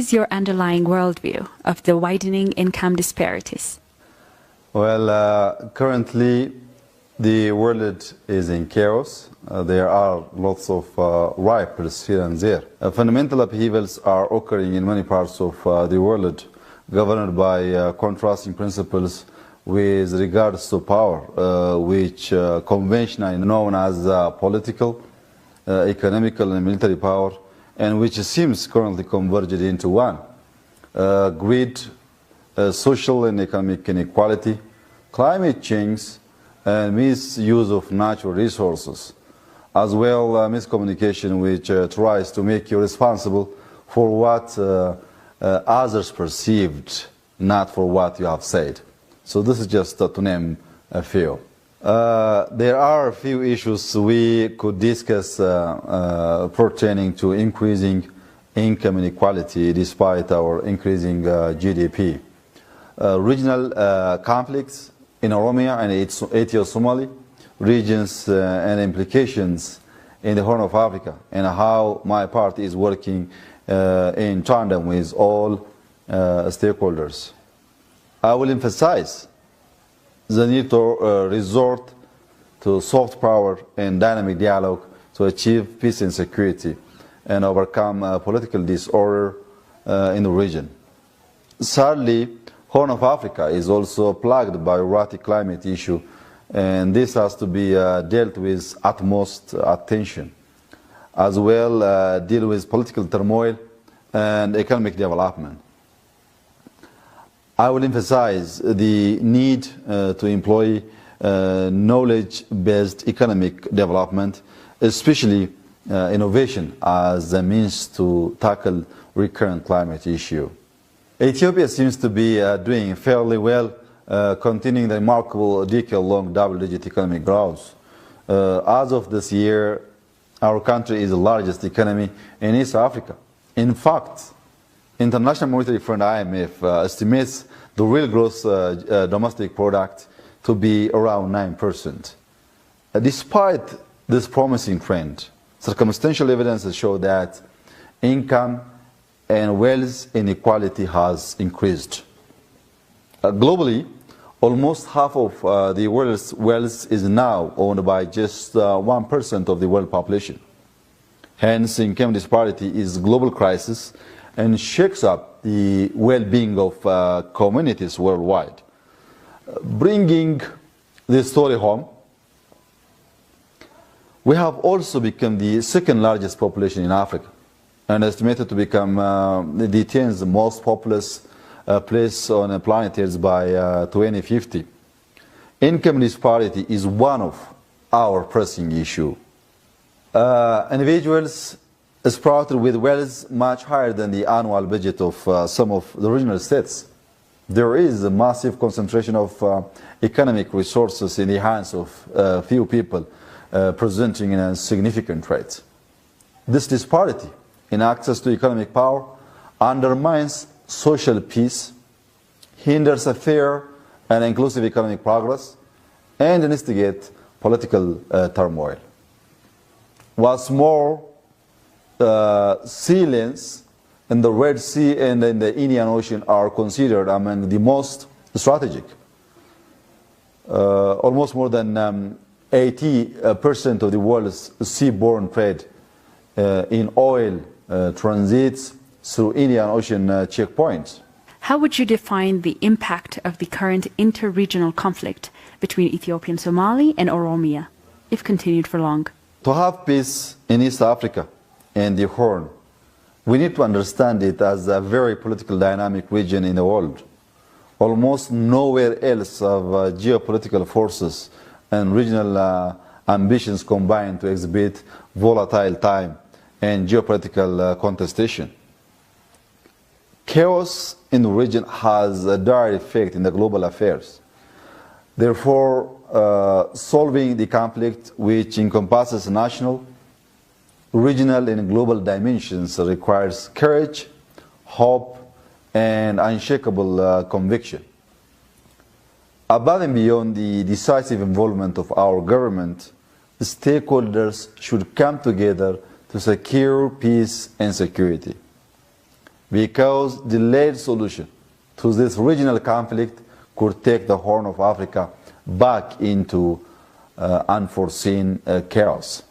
is your underlying worldview of the widening income disparities? Well, currently the world is in chaos. There are lots of ripers here and there. Fundamental upheavals are occurring in many parts of the world, governed by contrasting principles with regards to power, which conventionally known as political, economical and military power, and which seems currently converged into one. Greed, social and economic inequality, climate change, and misuse of natural resources, as well miscommunication which tries to make you responsible for what others perceived, not for what you have said. So this is just to name a few. There are a few issues we could discuss pertaining to increasing income inequality despite our increasing GDP. Regional conflicts in Oromia and Ethiopia-Somali regions and implications in the Horn of Africa, and how my party is working in tandem with all stakeholders. I will emphasize the need to resort to soft power and dynamic dialogue to achieve peace and security and overcome political disorder in the region. Sadly, Horn of Africa is also plagued by erratic climate issue, and this has to be dealt with utmost attention. As well, deal with political turmoil and economic development. I will emphasize the need to employ knowledge-based economic development, especially innovation as a means to tackle recurrent climate issue. Ethiopia seems to be doing fairly well, continuing the remarkable decade-long double-digit economic growth. As of this year, our country is the largest economy in East Africa. In fact, International Monetary Fund (IMF) estimates the real gross domestic product to be around 9%. Despite this promising trend, circumstantial evidence shows that income and wealth inequality has increased. Globally, almost half of the world's wealth is now owned by just 1% of the world population. Hence, income disparity is a global crisis and shakes up the well-being of communities worldwide. Bringing this story home, we have also become the second largest population in Africa and estimated to become the 10th most populous place on the planet Earth by 2050. Income disparity is one of our pressing issues. Individuals sprouted with wealth much higher than the annual budget of some of the regional states. There is a massive concentration of economic resources in the hands of few people, presenting a significant threat. This disparity in access to economic power undermines social peace, hinders a fair and inclusive economic progress, and instigates political turmoil. What's more, sea lanes in the Red Sea and in the Indian Ocean are considered among the most strategic. Almost more than 80% of the world's seaborne trade in oil transits through Indian Ocean checkpoints. How would you define the impact of the current inter-regional conflict between Ethiopia and Somalia and Oromia, if continued for long? To have peace in East Africa and the Horn, we need to understand it as a very political dynamic region in the world. Almost nowhere else have geopolitical forces and regional ambitions combined to exhibit volatile time and geopolitical contestation. Chaos in the region has a direct effect in the global affairs. Therefore, solving the conflict, which encompasses national, regional and global dimensions, requires courage, hope, and unshakable conviction. Above and beyond the decisive involvement of our government, the stakeholders should come together to secure peace and security. because delayed solution to this regional conflict could take the Horn of Africa back into unforeseen chaos.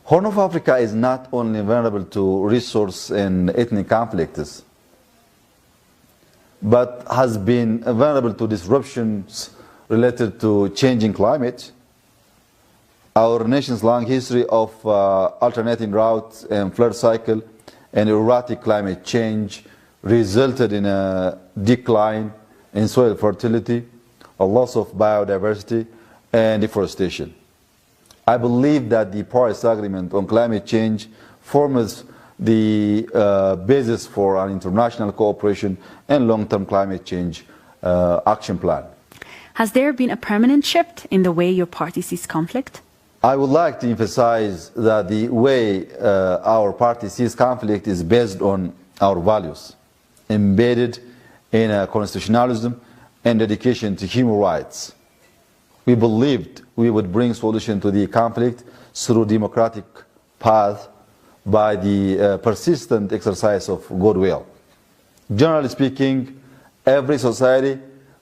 Horn of Africa is not only vulnerable to resource and ethnic conflicts, but has been vulnerable to disruptions related to changing climate. Our nation's long history of alternating routes and flood cycle and erratic climate change resulted in a decline in soil fertility, a loss of biodiversity, and deforestation. I believe that the Paris Agreement on climate change forms the basis for an international cooperation and long-term climate change action plan. Has there been a permanent shift in the way your party sees conflict? I would like to emphasize that the way our party sees conflict is based on our values, embedded in constitutionalism and dedication to human rights. We believed we would bring solution to the conflict through democratic path by the persistent exercise of goodwill. Generally speaking, every society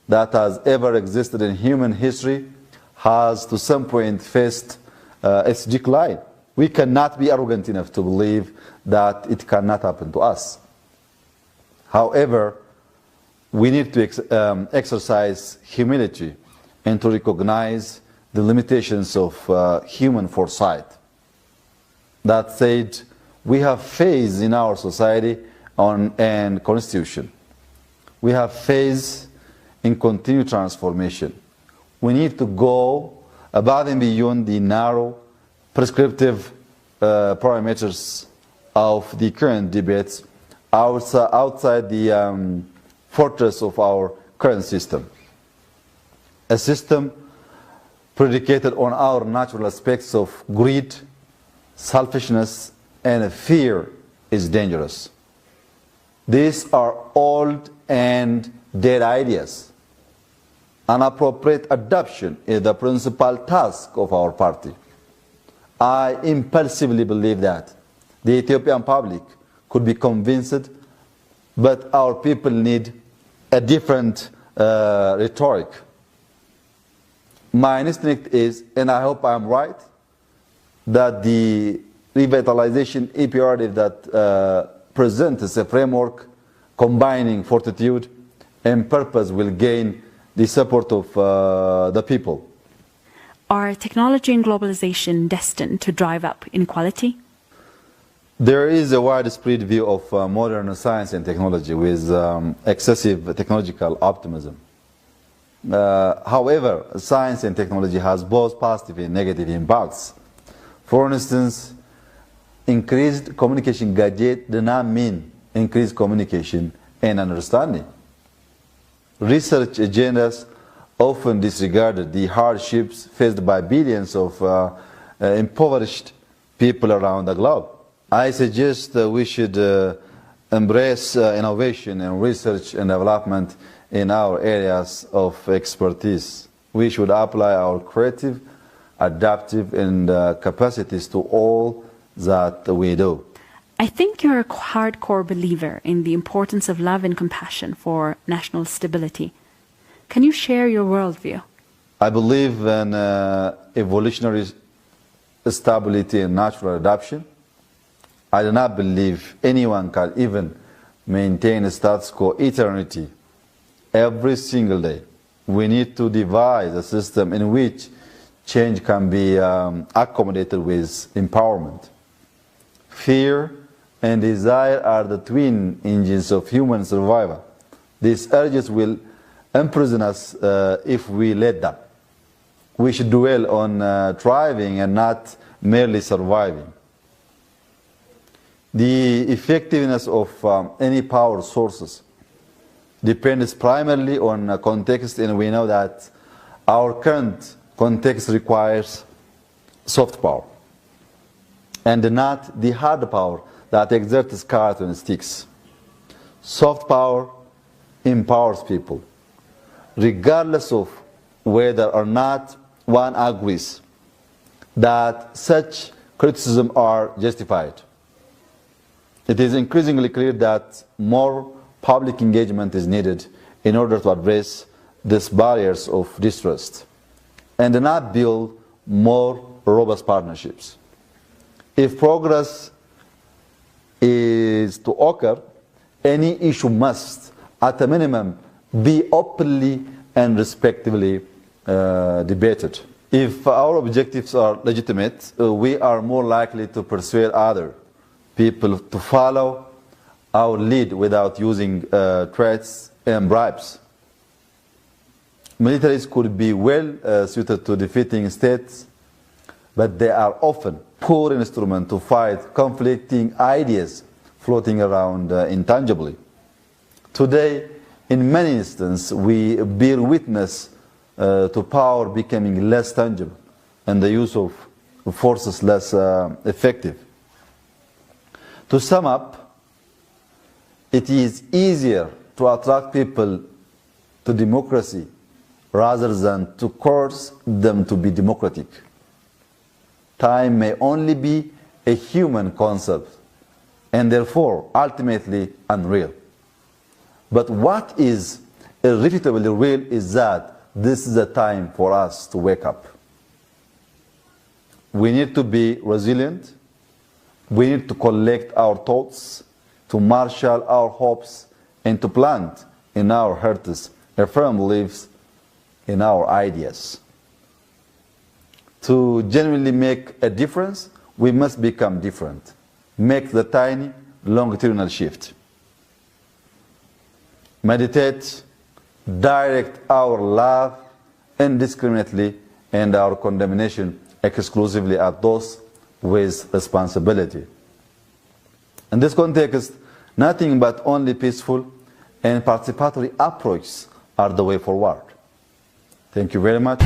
that has ever existed in human history has to some point faced its decline. We cannot be arrogant enough to believe that it cannot happen to us. However, we need to exercise humility and to recognize the limitations of human foresight. That said, we have faith in our society and constitution. We have faith in continued transformation. We need to go above and beyond the narrow, prescriptive parameters of the current debates outside the fortress of our current system. A system predicated on our natural aspects of greed, selfishness, and fear is dangerous. These are old and dead ideas. An appropriate adoption is the principal task of our party. I impulsively believe that the Ethiopian public could be convinced, but our people need a different rhetoric. My instinct is, and I hope I'm right, that the revitalization imperative that presents a framework combining fortitude and purpose will gain the support of the people. Are technology and globalization destined to drive up inequality? There is a widespread view of modern science and technology with excessive technological optimism. However, science and technology has both positive and negative impacts. For instance, increased communication gadget does not mean increased communication and understanding. Research agendas often disregarded the hardships faced by billions of impoverished people around the globe. I suggest that we should embrace innovation and research and development in our areas of expertise. We should apply our creative, adaptive, and capacities to all that we do. I think you're a hardcore believer in the importance of love and compassion for national stability. Can you share your worldview? I believe in evolutionary stability and natural adaptation. I do not believe anyone can even maintain a status quo eternity. Every single day, we need to devise a system in which change can be accommodated with empowerment. Fear and desire are the twin engines of human survival. These urges will imprison us if we let them. We should dwell on thriving and not merely surviving. The effectiveness of any power sources depends primarily on context, and we know that our current context requires soft power and not the hard power that exerts cards and sticks. Soft power empowers people, regardless of whether or not one agrees that such criticism are justified. It is increasingly clear that more public engagement is needed in order to address these barriers of distrust and not build more robust partnerships. If progress is to occur, any issue must, at a minimum, be openly and respectively debated. If our objectives are legitimate, we are more likely to persuade other people to follow our lead without using threats and bribes. Militaries could be well suited to defeating states, but they are often poor instruments to fight conflicting ideas floating around intangibly. Today, in many instances, we bear witness to power becoming less tangible and the use of forces less effective. To sum up, it is easier to attract people to democracy rather than to coerce them to be democratic. Time may only be a human concept and therefore ultimately unreal. But what is irrefutably real is that this is a time for us to wake up. We need to be resilient. We need to collect our thoughts, to marshal our hopes, and to plant in our hearts a firm belief in our ideas. To genuinely make a difference, we must become different. Make the tiny, longitudinal shift. Meditate, direct our love indiscriminately and our condemnation exclusively at those with responsibility. In this context, nothing but only peaceful and participatory approaches are the way forward. Thank you very much.